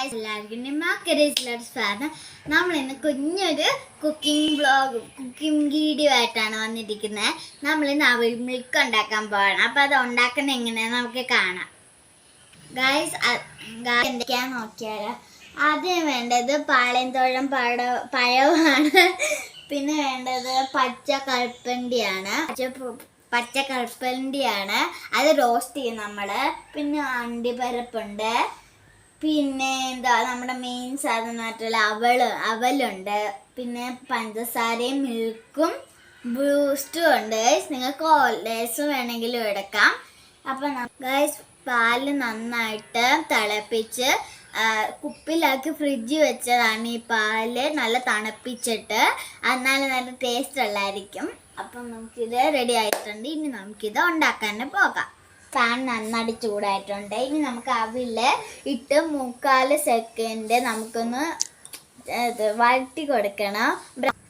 എല്ലാവർക്കും സ്വാഗതം. നമ്മളിന്ന് കുഞ്ഞൊരു കുക്കിംഗ് വീഡിയോ ആയിട്ടാണ് വന്നിരിക്കുന്നത്. നമ്മളിന്ന് അവിൽ മിൽക്ക് ഉണ്ടാക്കാൻ പോവാണ്. അപ്പം അത് ഉണ്ടാക്കുന്നത് എങ്ങനെയാണെന്ന് നമുക്ക് കാണാം. ഗായ്സ് എന്തൊക്കെയാന്ന് നോക്കിയാലോ. ആദ്യം വേണ്ടത് പാളയംതോഴം പഴമാണ്. പിന്നെ വേണ്ടത് പച്ച കൽപ്പണ്ടിയാണ്. അത് റോസ്റ്റ് ചെയ്യും നമ്മള്. പിന്നെ അണ്ടിപ്പരിപ്പുണ്ട്. പിന്നെ എന്താ നമ്മുടെ മെയിൻ സാധനമായിട്ടുള്ള അവലുണ്ട്. പിന്നെ പഞ്ചസാരയും മിൽക്കും ബൂസ്റ്റും ഉണ്ട്. നിങ്ങൾക്ക് ഓൾഡേഴ്സും വേണമെങ്കിലും എടുക്കാം. അപ്പം ഗൈസ് പാല് നന്നായിട്ട് തിളപ്പിച്ച് കുപ്പിലാക്കി ഫ്രിഡ്ജിൽ വെച്ചതാണ്. ഈ പാല് നല്ല തണുപ്പിച്ചിട്ട്, എന്നാലും നല്ല ടേസ്റ്റ് ഉള്ളായിരിക്കും. അപ്പം നമുക്കിത് റെഡി ആയിട്ടുണ്ട്. ഇനി നമുക്കിത് ഉണ്ടാക്കാൻ പോകാം. പാൻ നന്നായിട്ട് ചൂടായിട്ടുണ്ട്. ഇനി നമുക്ക് അവില് ഇട്ട് 3/4 സെക്കൻഡ് നമുക്കൊന്ന് വഴറ്റി കൊടുക്കണം.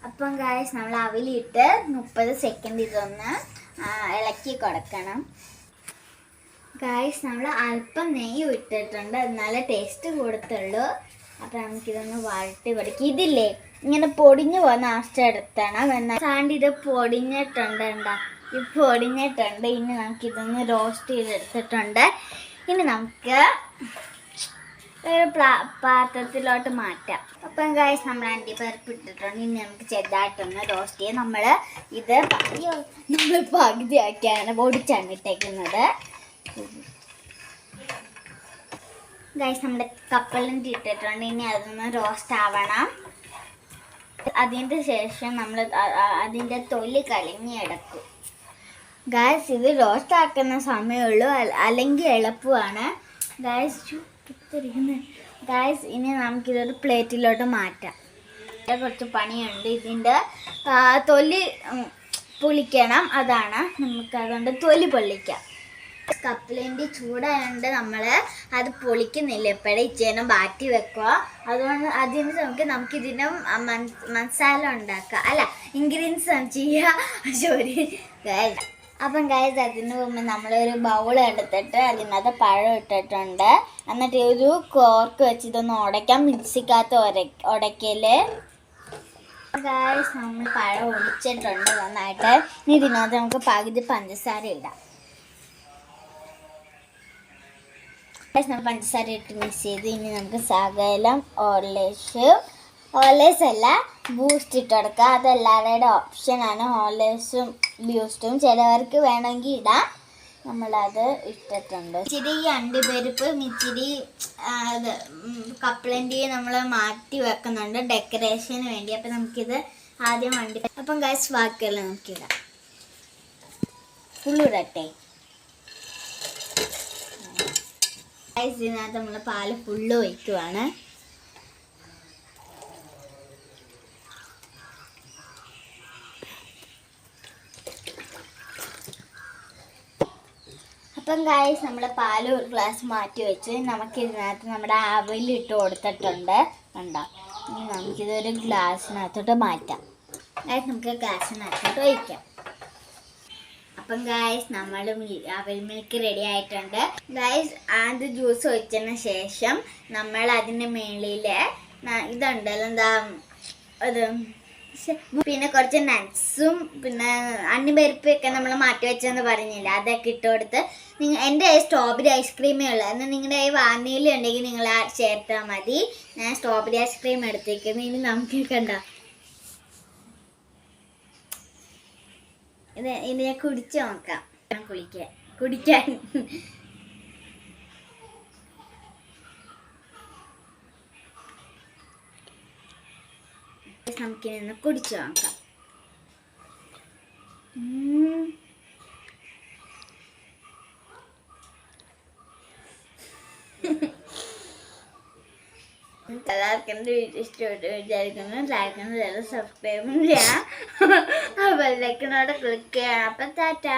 അപ്പം ഗായ്സ് നമ്മൾ അവിലിട്ട് 30 സെക്കൻഡ് ഇതൊന്ന് ഇളക്കി കൊടുക്കണം. ഗായ്സ് നമ്മൾ അല്പം നെയ്യ് ഇട്ടിട്ടുണ്ട്, എന്നാലേ ടേസ്റ്റ് കൊടുത്തുള്ളൂ. അപ്പം നമുക്കിതൊന്ന് വഴറ്റി കൊടുക്കും. ഇതില്ലേ ഇങ്ങനെ പൊടിഞ്ഞു പോകുന്ന അവസ്ഥ എടുത്തണം. എന്നാൽ ഇത് പൊടിഞ്ഞിട്ടുണ്ട്. പൊടിഞ്ഞിട്ടുണ്ട്. ഇനി നമുക്കിതൊന്ന് റോസ്റ്റ് ചെയ്തെടുത്തിട്ടുണ്ട്. ഇനി നമുക്ക് ഒരു പാത്രത്തിലോട്ട് മാറ്റാം. അപ്പം ഗായ്സ് നമ്മൾ അണ്ടിപ്പരിപ്പ് ഇട്ടിട്ടുണ്ട്. ഇനി നമുക്ക് ചെറുതായിട്ടൊന്ന് റോസ്റ്റ് ചെയ്യാം. നമ്മൾ പകുതിയാക്കിയാണ് പൊടിച്ചാണ് ഇട്ടേക്കുന്നത്. ഗായ്സ് നമ്മുടെ കപ്പലണ്ടി ഇട്ടിട്ടുണ്ട്. ഇനി അതൊന്ന് റോസ്റ്റ് ആവണം. അതിൻ്റെ ശേഷം നമ്മൾ അതിൻ്റെ തൊലി കളഞ്ഞെടുക്കും. ഗായ്സ് ഇത് റോസ്റ്റ് ആക്കുന്ന സമയമുള്ളൂ, അല്ലെങ്കിൽ എളുപ്പമാണ്. ഗായ്സ് ഇനി നമുക്കിതൊരു പ്ലേറ്റിലോട്ട് മാറ്റാം. കുറച്ച് പണിയുണ്ട്. ഇതിൻ്റെ തൊലി പൊളിക്കണം. അതാണ് നമുക്ക്. അതുകൊണ്ട് തൊലി പൊള്ളിക്കാം. കപ്പലണ്ടി ചൂടായതുകൊണ്ട് നമ്മൾ അത് പൊളിക്കുന്നില്ല. എപ്പോഴും ഇച്ചേനും ബാറ്റി വെക്കുക. അതുകൊണ്ട് നമുക്കിതിന് മസാല ഉണ്ടാക്കുക, അല്ല ഇൻഗ്രീഡിയൻസ് ചെയ്യുക. അപ്പം ഗായ്സ് അതിന് മുമ്പ് നമ്മളൊരു ബൗൾ എടുത്തിട്ട് അതിനകത്ത് പഴം ഇട്ടിട്ടുണ്ട്. എന്നിട്ട് ഒരു കോർക്ക് വെച്ച് ഇതൊന്ന് ഉടയ്ക്കാം. മിക്സിക്കകത്ത് ഉടയ്ക്കല്. ഗായ്സ് നമ്മൾ പഴം ഒടിച്ചിട്ടുണ്ട് നന്നായിട്ട്. ഇനി ഇതിനകത്ത് നമുക്ക് പകുതി പഞ്ചസാര ഇടാം. നമ്മൾ പഞ്ചസാര ഇട്ട് മിക്സ് ചെയ്ത് ഇനി നമുക്ക് ശകലം ഹോർലിക്സ് അല്ല ബൂസ്റ്റ് ഇട്ട് കൊടുക്കുക. അതെല്ലാവരുടെ ഓപ്ഷനാണ്. ഹോർലിക്സും ബൂസ്റ്റും ചിലവർക്ക് വേണമെങ്കിൽ ഇടാം. നമ്മളത് ഇട്ടിട്ടുണ്ട്. ഇച്ചിരി ഈ അണ്ടിപ്പരിപ്പും ഇച്ചിരി കപ്പലണ്ടി നമ്മൾ മാറ്റി വെക്കുന്നുണ്ട് ഡെക്കറേഷന് വേണ്ടി. അപ്പം നമുക്കിത് ആദ്യം അപ്പം ഗൈസ് ബാക്കിയെല്ലാം നമുക്കിടാം. ഫുള്ളിടട്ടെ. ഇതിനകത്ത് നമ്മൾ പാല് ഫുള്ള് ഒഴിക്കുവാണ്. അപ്പം ഗായ്സ് നമ്മൾ പാല് ഒരു ഗ്ലാസ് മാറ്റി വെച്ച് നമുക്കിതിനകത്ത് നമ്മുടെ അവലിട്ട് കൊടുത്തിട്ടുണ്ട്. കണ്ടോ? ഇനി നമുക്കിതൊരു ഗ്ലാസ്സിനകത്തോട്ട് മാറ്റാം. ഗായ്സ് നമുക്ക് ഗ്ലാസ്സിനകത്തോട്ട് ഒഴിക്കാം. അപ്പം ഗായ്സ് നമ്മൾ അവൽ മിൽക്ക് റെഡി ആയിട്ടുണ്ട്. ഗായ്സ് അത് ജ്യൂസ് ഒഴിച്ചതിന് ശേഷം നമ്മൾ അതിൻ്റെ മേളിൽ ഇതുണ്ടല്ലോ, എന്താ അത്, പിന്നെ കുറച്ച് നട്ട്സും പിന്നെ അണ്ടിപ്പരിപ്പൊക്കെ നമ്മൾ മാറ്റി വെച്ചെന്ന് പറഞ്ഞില്ല, അതൊക്കെ ഇട്ട് കൊടുത്ത്. എൻ്റെ സ്ട്രോബെറി ഐസ്ക്രീമേ ഉള്ളൂ. എന്നാൽ നിങ്ങളുടെ വാനില ഉണ്ടെങ്കിൽ നിങ്ങൾ ചേർത്താൽ മതി. ഞാൻ സ്ട്രോബെറി ഐസ്ക്രീം എടുത്തേക്കുന്നു. ഇനി നമുക്ക് കണ്ടോ ഇത് ഞാൻ കുടിച്ച് നോക്കാം. കുടിക്കാൻ നമുക്കിന്ന് കുടിച്ച് നോക്കാം. എല്ലാവർക്കും വീഡിയോ ഇഷ്ടപ്പെട്ടു വിചാരിക്കുന്നു. ലൈക്ക് സബ്സ്ക്രൈബും ചെയ്യാം. ആ ബെല്ലൈക്കനോട് ക്ലിക്ക് ചെയ്യണം. അപ്പം ടാറ്റാ.